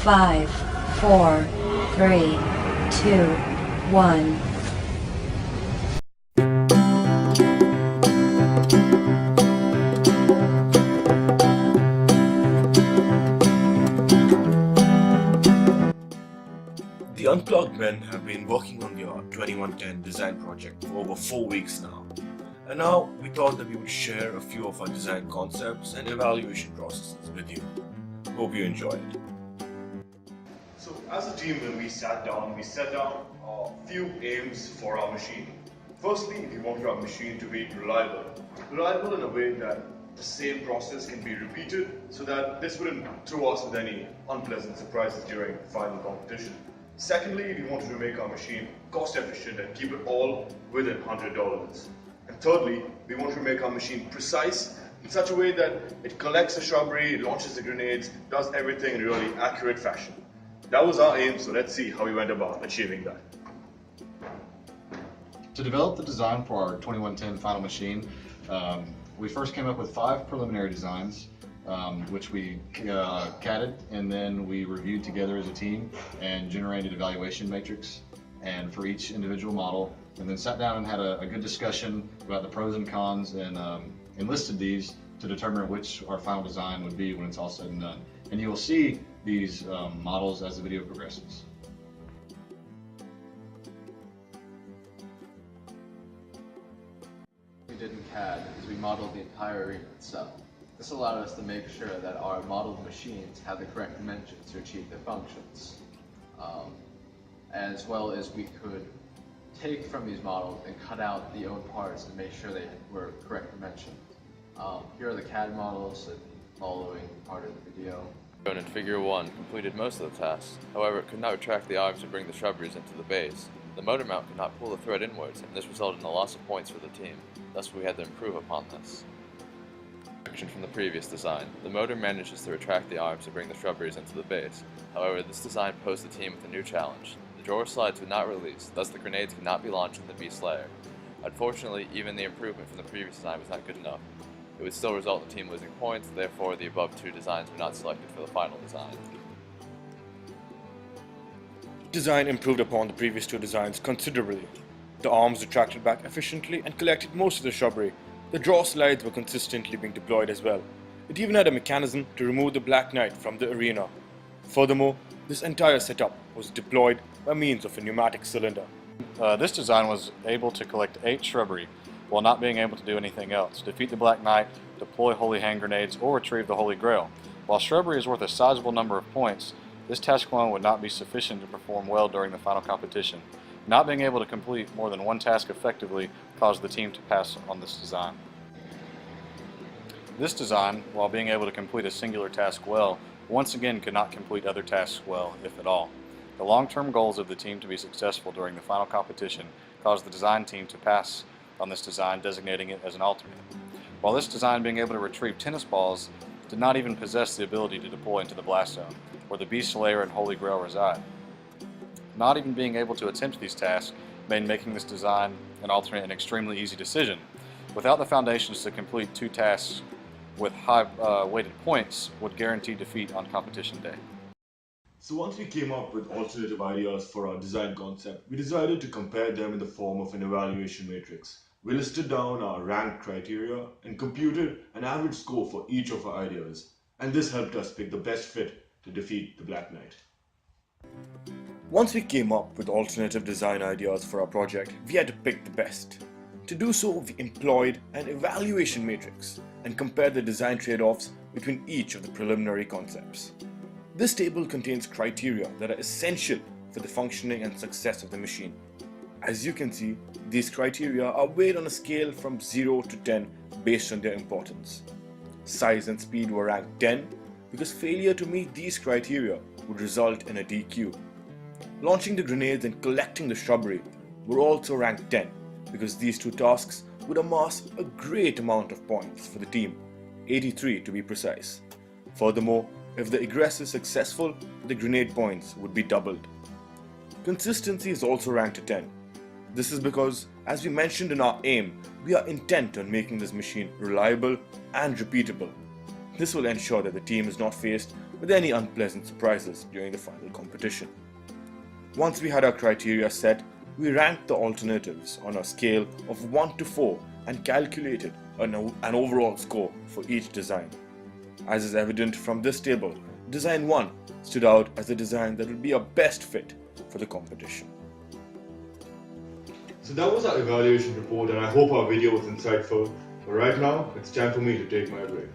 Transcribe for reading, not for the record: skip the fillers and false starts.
5, 4, 3, 2, 1. The Unplugged men have been working on their 2110 design project for over 4 weeks now. And now we thought that we would share a few of our design concepts and evaluation processes with you. Hope you enjoy it. So as a team, when we set down a few aims for our machine. Firstly, we want our machine to be reliable. Reliable in a way that the same process can be repeated so that this wouldn't throw us with any unpleasant surprises during the final competition. Secondly, we wanted to make our machine cost efficient and keep it all within $100. And thirdly, we wanted to make our machine precise in such a way that it collects the shrubbery, launches the grenades, does everything in a really accurate fashion. That was our aim, so let's see how we went about achieving that. To develop the design for our 2110 final machine, we first came up with 5 preliminary designs, which we CAD'd, and then we reviewed together as a team and generated evaluation matrix and for each individual model, and then sat down and had a good discussion about the pros and cons and enlisted these to determine which our final design would be when it's all said and done. And you will see these models as the video progresses. We did in CAD is we modeled the entire arena itself. This allowed us to make sure that our modeled machines have the correct dimensions to achieve their functions. As well as we could take from these models and cut out the own parts and make sure they were correct dimensions. Here are the CAD models and following part of the video. Shown in Figure 1 completed most of the tasks. However, it could not retract the arms to bring the shrubberies into the base. The motor mount could not pull the thread inwards, and this resulted in a loss of points for the team. Thus, we had to improve upon this. From the previous design, the motor manages to retract the arms to bring the shrubberies into the base. However, this design posed the team with a new challenge. The drawer slides would not release, thus the grenades could not be launched in the beast layer. Unfortunately, even the improvement from the previous design was not good enough. It would still result in the team losing points, therefore the above 2 designs were not selected for the final design. Design improved upon the previous 2 designs considerably. The arms retracted back efficiently and collected most of the shrubbery. The draw slides were consistently being deployed as well. It even had a mechanism to remove the Black Knight from the arena. Furthermore, this entire setup was deployed by means of a pneumatic cylinder. This design was able to collect 8 shrubbery while not being able to do anything else: defeat the Black Knight, deploy holy hand grenades, or retrieve the Holy Grail. While shrubbery is worth a sizable number of points, this task alone would not be sufficient to perform well during the final competition. Not being able to complete more than 1 task effectively caused the team to pass on this design. This design, while being able to complete a singular task well, once again could not complete other tasks well, if at all. The long-term goals of the team to be successful during the final competition caused the design team to pass on this design, designating it as an alternate. While this design, being able to retrieve tennis balls, did not even possess the ability to deploy into the blast zone, where the Beast Slayer and Holy Grail reside. Not even being able to attempt these tasks made making this design an alternate an extremely easy decision. Without the foundations to complete 2 tasks with high weighted points would guarantee defeat on competition day. So once we came up with alternative ideas for our design concept, we decided to compare them in the form of an evaluation matrix. We listed down our ranked criteria and computed an average score for each of our ideas, and this helped us pick the best fit to defeat the Black Knight. Once we came up with alternative design ideas for our project, we had to pick the best. To do so, we employed an evaluation matrix and compared the design trade-offs between each of the preliminary concepts. This table contains criteria that are essential for the functioning and success of the machine. As you can see, these criteria are weighed on a scale from 0 to 10 based on their importance. Size and speed were ranked 10 because failure to meet these criteria would result in a DQ. Launching the grenades and collecting the shrubbery were also ranked 10 because these 2 tasks would amass a great amount of points for the team, 83 to be precise. Furthermore, if the egress is successful, the grenade points would be doubled. Consistency is also ranked a 10. This is because, as we mentioned in our aim, we are intent on making this machine reliable and repeatable. This will ensure that the team is not faced with any unpleasant surprises during the final competition. Once we had our criteria set, we ranked the alternatives on a scale of 1 to 4 and calculated an overall score for each design. As is evident from this table, Design 1 stood out as the design that would be a best fit for the competition. So that was our evaluation report, and I hope our video was insightful. But right now, it's time for me to take my break.